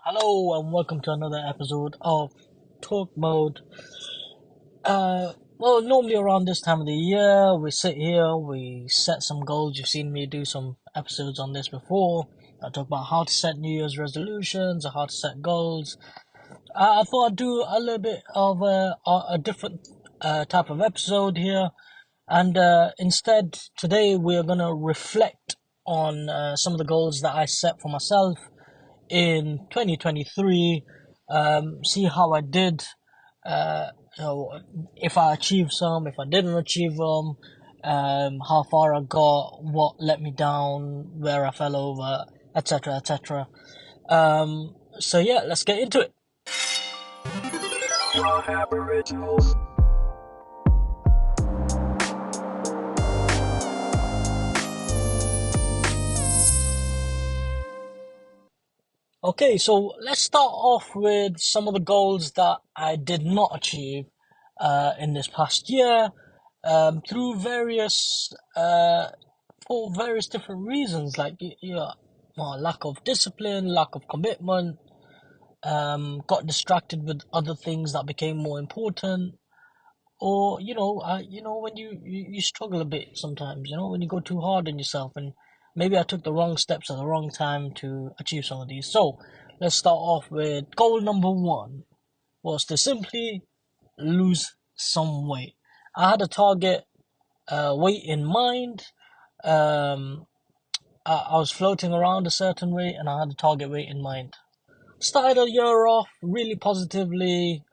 Hello and welcome to another episode of Talk Mode. Normally around this time of the year, we sit here, we set some goals. You've seen me do some episodes on this before. I talk about how to set New Year's resolutions or how to set goals. I thought I'd do a little bit of a different type of episode here. And instead, today we're going to reflect on some of the goals that I set for myself in 2023, see how I did, if I achieved some, if I didn't achieve them, how far I got, what let me down, where I fell over, etc., etc. So yeah, let's get into it. Okay, so let's start off with some of the goals that I did not achieve in this past year through for various different reasons, like lack of discipline, lack of commitment, got distracted with other things that became more important, or when you struggle a bit sometimes, when you go too hard on yourself, and maybe I took the wrong steps at the wrong time to achieve some of these. So let's start off with goal number one was to simply lose some weight. I had a target weight in mind. I was floating around a certain weight and I had a target weight in mind. Started a year off really positively,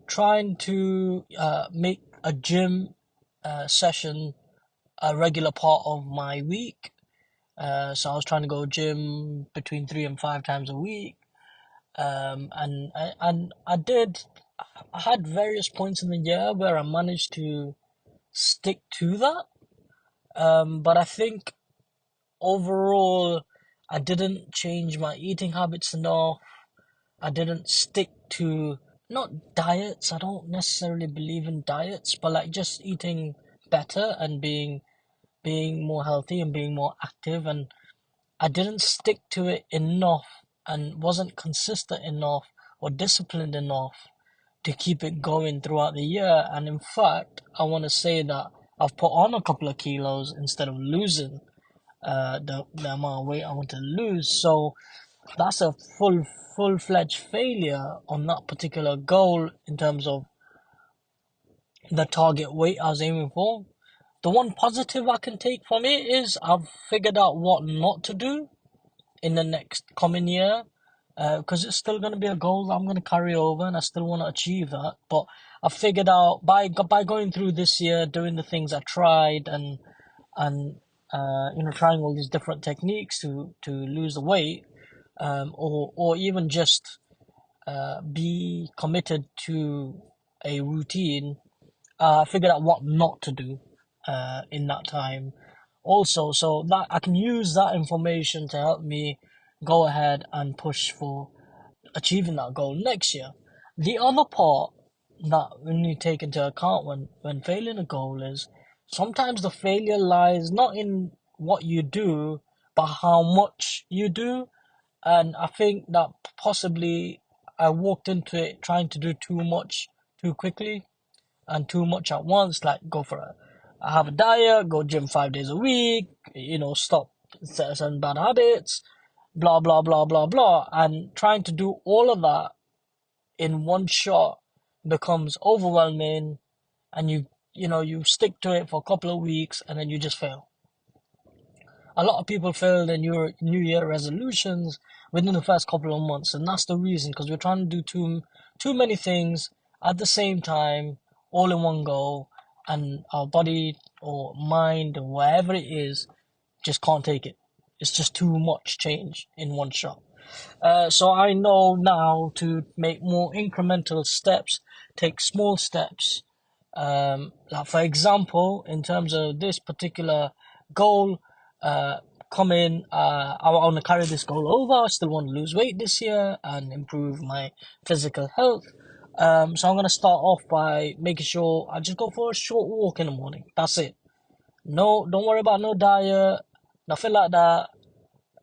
trying to make a gym session a regular part of my week. So I was trying to go gym between 3 and 5 times a week. And I did. I had various points in the year where I managed to stick to that. But I think overall, I didn't change my eating habits enough. I didn't stick to not diets. I don't necessarily believe in diets, but like just eating better and being more healthy and being more active. And I didn't stick to it enough and wasn't consistent enough or disciplined enough to keep it going throughout the year. And in fact, I want to say that I've put on a couple of kilos instead of losing the amount of weight I want to lose. So that's a full-fledged failure on that particular goal in terms of the target weight I was aiming for. The one positive I can take from it is I've figured out what not to do in the next coming year, because it's still going to be a goal that I'm going to carry over and I still want to achieve that. But I figured out by going through this year, doing the things I tried and trying all these different techniques to lose the weight, or even just be committed to a routine. I figured out what not to do in that time also, so that I can use that information to help me go ahead and push for achieving that goal next year. The other part that we need to take into account when failing a goal is sometimes the failure lies not in what you do, but how much you do. And I think that possibly I walked into it trying to do too much too quickly and too much at once. Like I have a diet, go gym 5 days a week, stop certain bad habits, blah blah blah blah blah, and trying to do all of that in one shot becomes overwhelming, and you stick to it for a couple of weeks and then you just fail. A lot of people fail their New Year resolutions within the first couple of months, and that's the reason, because we're trying to do too many things at the same time, all in one go, and our body or mind or whatever it is just can't take it. It's just too much change in one shot. So I know now to make more incremental steps, take small steps. Like for example, in terms of this particular goal, come in, I want to carry this goal over. I still want to lose weight this year and improve my physical health. So I'm going to start off by making sure I just go for a short walk in the morning. That's it. No, don't worry about no diet, nothing like that.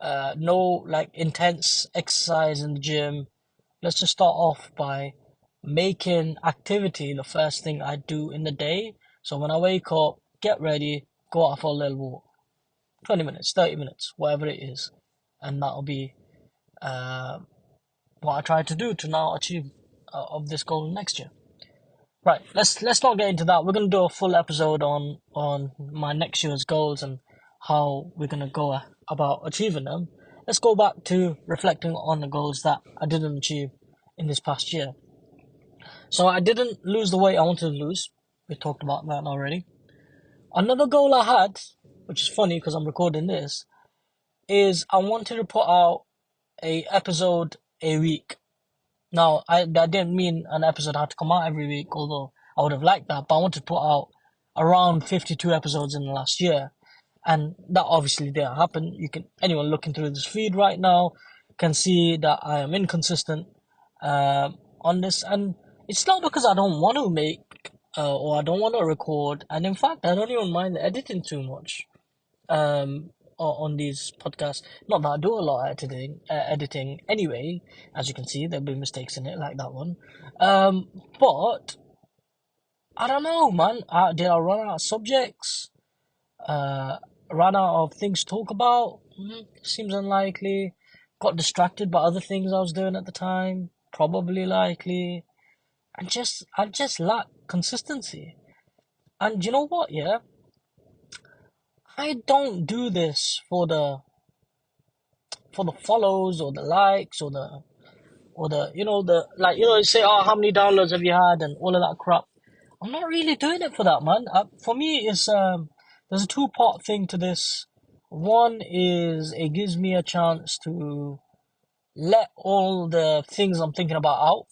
no like intense exercise in the gym. Let's just start off by making activity the first thing I do in the day. So when I wake up, get ready, go out for a little walk, 20 minutes, 30 minutes, whatever it is, and that'll be uh, what I try to do to now achieve of this goal next year. Right, let's not get into that. We're gonna do a full episode on my next year's goals and how we're gonna go about achieving them. Let's go back to reflecting on the goals that I didn't achieve in this past year. So I didn't lose the weight I wanted to lose. We talked about that already. Another goal I had, which is funny because I'm recording this, is I wanted to put out a episode a week. Now, I didn't mean an episode had to come out every week, although I would have liked that, but I wanted to put out around 52 episodes in the last year. And that obviously didn't happen. Anyone looking through this feed right now can see that I am inconsistent on this. And it's not because I don't want to make or I don't want to record. And in fact, I don't even mind editing too much on these podcasts. Not that I do a lot of editing anyway. As you can see, there'll be mistakes in it, like that one. But I don't know, man. Did I run out of subjects? Ran out of things to talk about? Seems unlikely. Got distracted by other things I was doing at the time? Probably likely. I just lack consistency. And you know what? Yeah, I don't do this for the follows or the likes or the you say, oh, how many downloads have you had and all of that crap. I'm not really doing it for that, man. For me, it's there's a two-part thing to this. One is it gives me a chance to let all the things I'm thinking about out,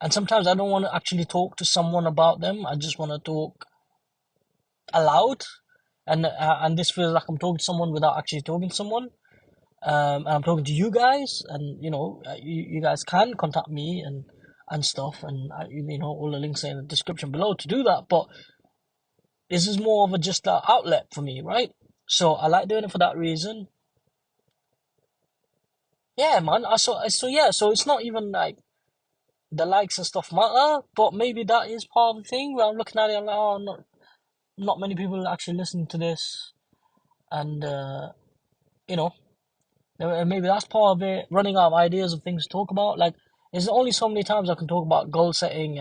and sometimes I don't want to actually talk to someone about them. I just want to talk aloud, and this feels like I'm talking to someone without actually talking to someone. And I'm talking to you guys, and you guys can contact me and stuff, and all the links are in the description below to do that. But this is more of just an outlet for me, right? So I like doing it for that reason. Yeah, man. So it's not even like the likes and stuff matter, but maybe that is part of the thing where I'm looking at it and like, oh, not many people actually listen to this, and you know. Maybe that's part of it. Running out of ideas of things to talk about. Like, there's only so many times I can talk about goal setting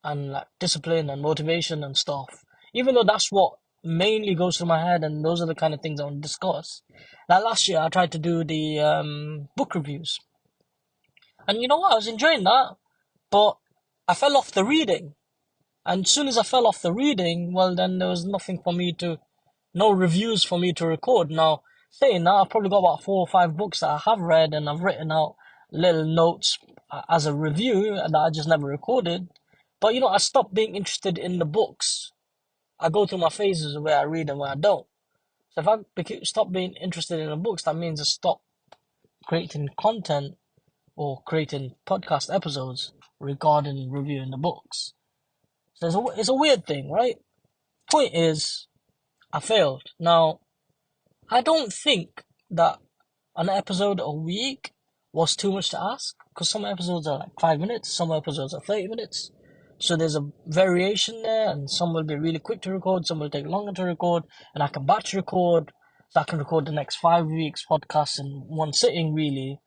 and like discipline and motivation and stuff. Even though that's what mainly goes through my head, and those are the kind of things I want to discuss. Like last year, I tried to do the book reviews, and you know what? I was enjoying that, but I fell off the reading. And as soon as I fell off the reading, well, then there was no reviews for me to record. Now, saying that, I've probably got about 4 or 5 books that I have read, and I've written out little notes as a review that I just never recorded. But I stopped being interested in the books. I go through my phases where I read and where I don't. So if I stop being interested in the books, that means I stop creating content or creating podcast episodes regarding reviewing the books. So it's a weird thing, right? Point is, I failed. Now, I don't think that an episode a week was too much to ask, because some episodes are like 5 minutes, some episodes are 30 minutes. So there's a variation there, and some will be really quick to record, some will take longer to record, and I can batch record, so I can record the next 5 weeks podcast in one sitting, really.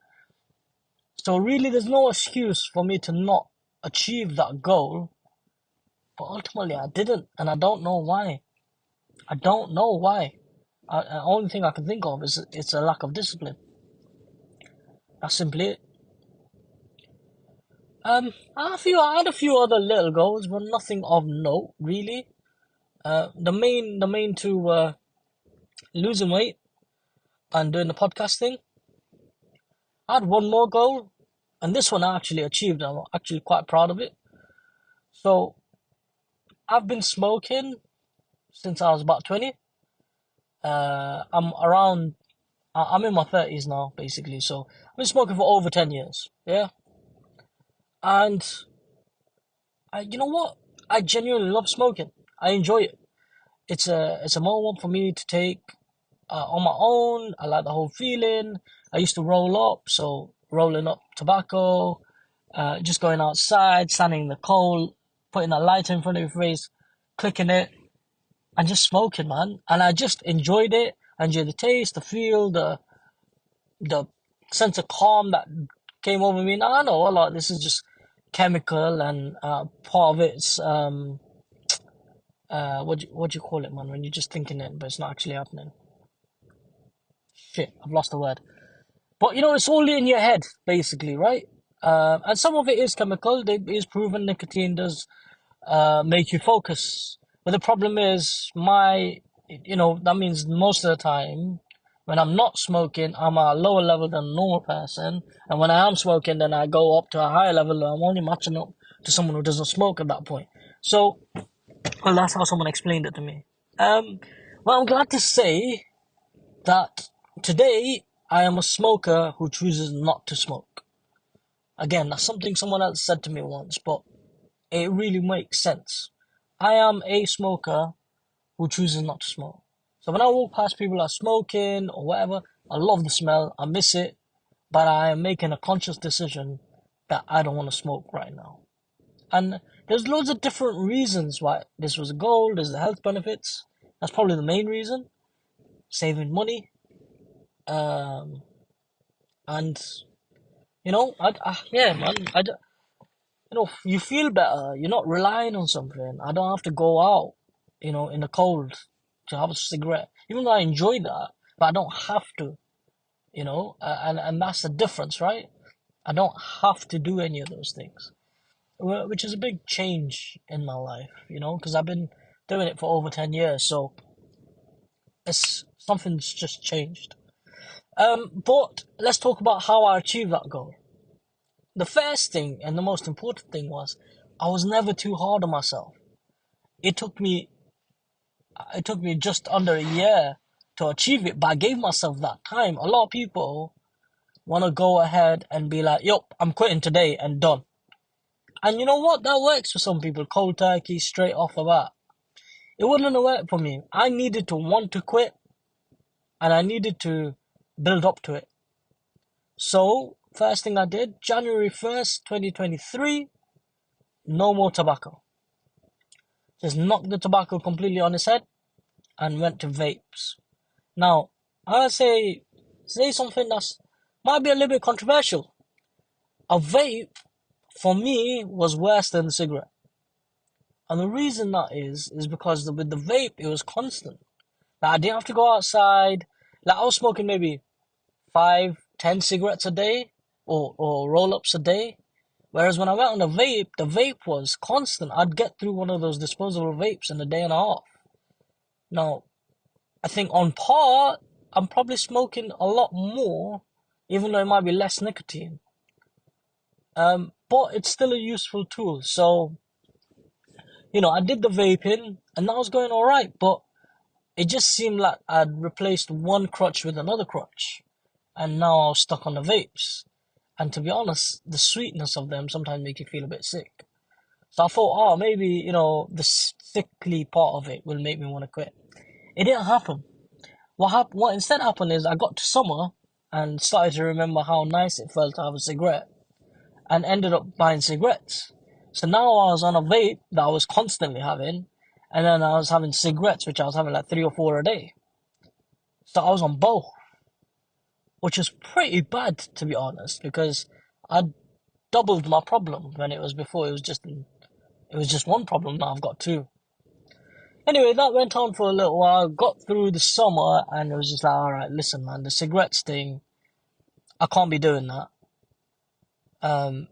So really, there's no excuse for me to not achieve that goal, but ultimately I didn't, and I don't know why. I don't know why. The only thing I can think of is it's a lack of discipline. That's simply it. I had a few other little goals, but nothing of note really. The main two were losing weight and doing the podcast thing. I had one more goal, and this one I actually achieved. I'm actually quite proud of it. So I've been smoking since I was about 20. I'm in my 30s now, basically. So I've been smoking for over 10 years. Yeah. And you know what? I genuinely love smoking. I enjoy it. It's a moment for me to take on my own. I like the whole feeling. I used to roll up, so rolling up tobacco, just going outside, standing in the cold, putting a light in front of your face, clicking it, and just smoking, man. And I just enjoyed it. I enjoyed the taste, the feel, the sense of calm that came over me. Now I know a lot. This is just chemical, and part of it's what do you call it, man? When you're just thinking it, but it's not actually happening. Shit, I've lost the word. But it's all in your head, basically, right? And some of it is chemical. It is proven nicotine does make you focus. But the problem is, that means most of the time, when I'm not smoking, I'm at a lower level than a normal person. And when I am smoking, then I go up to a higher level. I'm only matching up to someone who doesn't smoke at that point. So, well, that's how someone explained it to me. Well, I'm glad to say that today I am a smoker who chooses not to smoke. Again, that's something someone else said to me once, but it really makes sense. I am a smoker who chooses not to smoke. So when I walk past people that are smoking or whatever, I love the smell, I miss it, but I am making a conscious decision that I don't want to smoke right now. And there's loads of different reasons why this was a goal. There's the health benefits. That's probably the main reason. Saving money. And yeah, man, you feel better. You're not relying on something. I don't have to go out, in the cold to have a cigarette. Even though I enjoy that, but I don't have to, and that's the difference, right? I don't have to do any of those things, which is a big change in my life, because I've been doing it for over 10 years, so something's just changed. But let's talk about how I achieved that goal. The first thing and the most important thing was I was never too hard on myself. It took me just under a year to achieve it, but I gave myself that time. A lot of people want to go ahead and be like, "Yup, I'm quitting today and done." And you know what? That works for some people, cold turkey, straight off the bat. It wouldn't have worked for me. I needed to want to quit, and I needed to build up to it. So, first thing I did, January 1st, 2023, no more tobacco. Just knocked the tobacco completely on his head and went to vapes. Now, I say something that's might be a little bit controversial. A vape, for me, was worse than the cigarette. And the reason that is because with the vape, it was constant. Like, I didn't have to go outside. Like, I was smoking maybe 5, 10 cigarettes a day or roll-ups a day. Whereas when I went on the vape was constant. I'd get through one of those disposable vapes in a day and a half. Now, I think on par, I'm probably smoking a lot more, even though it might be less nicotine. But it's still a useful tool. So, I did the vaping, and that was going all right. But it just seemed like I'd replaced one crutch with another crutch, and now I was stuck on the vapes. And to be honest, the sweetness of them sometimes make you feel a bit sick. So I thought, maybe, the sickly part of it will make me want to quit. It didn't happen. What instead happened is I got to summer and started to remember how nice it felt to have a cigarette, and ended up buying cigarettes. So now I was on a vape that I was constantly having, and then I was having cigarettes, which I was having like 3 or 4 a day. So I was on both, which is pretty bad, to be honest, because I doubled my problem when it was before. It was just one problem. Now I've got two. Anyway, that went on for a little while. Got through the summer, and it was just like, all right, listen, man, the cigarettes thing, I can't be doing that. I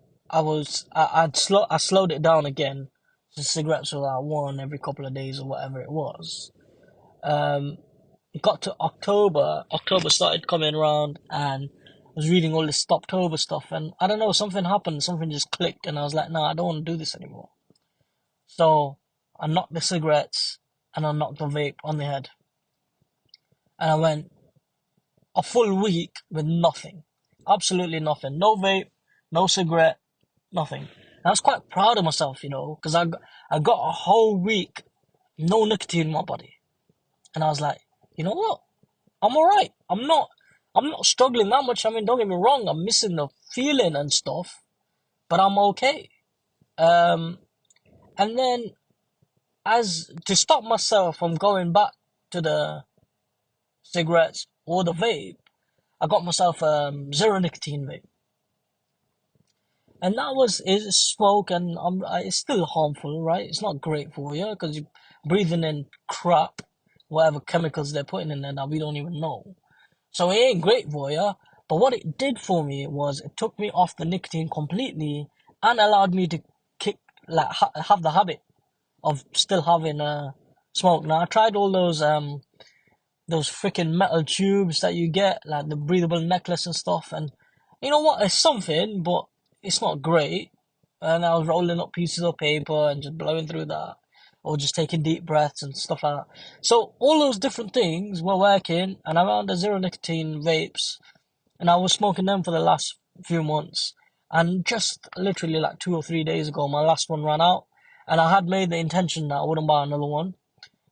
slowed it down again. The cigarettes were like one every couple of days or whatever it was. It got to October. October started coming around, and I was reading all this Stoptober stuff, and I don't know, something happened. Something just clicked, and I was like, no, I don't want to do this anymore. So I knocked the cigarettes, and I knocked the vape on the head. And I went a full week with nothing. Absolutely nothing. No vape, no cigarette, nothing. And I was quite proud of myself, because I got a whole week, no nicotine in my body. And I was like, you know what? I'm all right. I'm not struggling that much. I mean, don't get me wrong. I'm missing the feeling and stuff, but I'm okay. Um, and then as to stop myself from going back to the cigarettes or the vape, I got myself zero nicotine vape, and that was is smoke, and it's still harmful, right? It's not great for you because you're breathing in crap, whatever chemicals they're putting in there that we don't even know. So it ain't great for you. But what it did for me was it took me off the nicotine completely and allowed me to kick have the habit of still having smoke. Now I tried all those freaking metal tubes that you get, like the breathable necklace and stuff, and you know what? It's something, but it's not great. And I was rolling up pieces of paper and just blowing through that, or just taking deep breaths and stuff like that. So all those different things were working, and I found the zero nicotine vapes, and I was smoking them for the last few months. And just literally like 2 or 3 days ago, my last one ran out, and I had made the intention that I wouldn't buy another one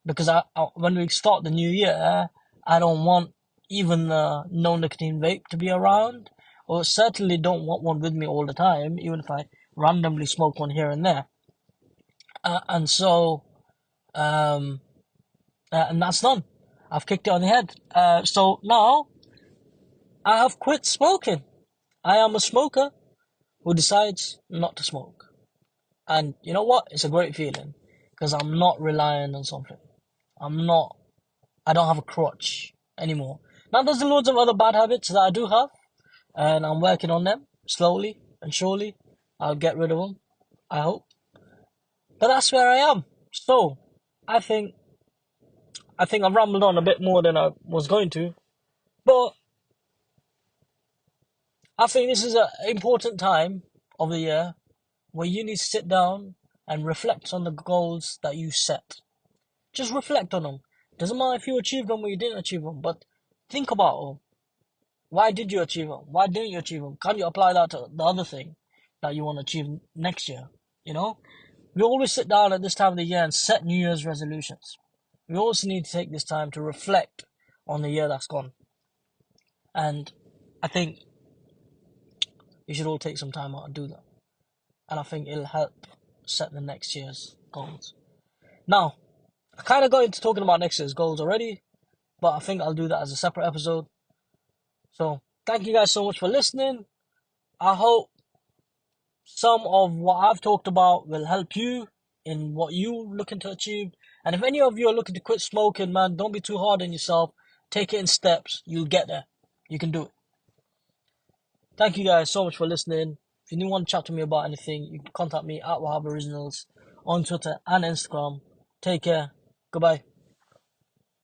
because when we start the new year, I don't want even the no nicotine vape to be around, or certainly don't want one with me all the time, even if I randomly smoke one here and there. And so, and that's done. I've kicked it on the head. So now I have quit smoking. I am a smoker who decides not to smoke. And you know what? It's a great feeling because I'm not relying on something. I'm not I don't have a crutch anymore. Now there's loads of other bad habits that I do have, and I'm working on them slowly and surely. I'll get rid of them, I hope. But that's where I am. So I think I've rambled on a bit more than I was going to, but I think this is an important time of the year where you need to sit down and reflect on the goals that you set. Just reflect on them. Doesn't matter if you achieved them or you didn't achieve them, but think about them. Why did you achieve them? Why didn't you achieve them? Can't you apply that to the other thing that you want to achieve next year? You know, we always sit down at this time of the year and set New Year's resolutions. We also need to take this time to reflect on the year that's gone. And I think you should all take some time out and do that. And I think it'll help set the next year's goals. Now, I kind of got into talking about next year's goals already, but I think I'll do that as a separate episode. So, thank you guys so much for listening. I hope some of what I've talked about will help you in what you're looking to achieve. And if any of you are looking to quit smoking, man, don't be too hard on yourself. Take it in steps. You'll get there. You can do it. Thank you guys so much for listening. If you want to chat to me about anything, you can contact me at Wahab Originals on Twitter and Instagram. Take care. Goodbye.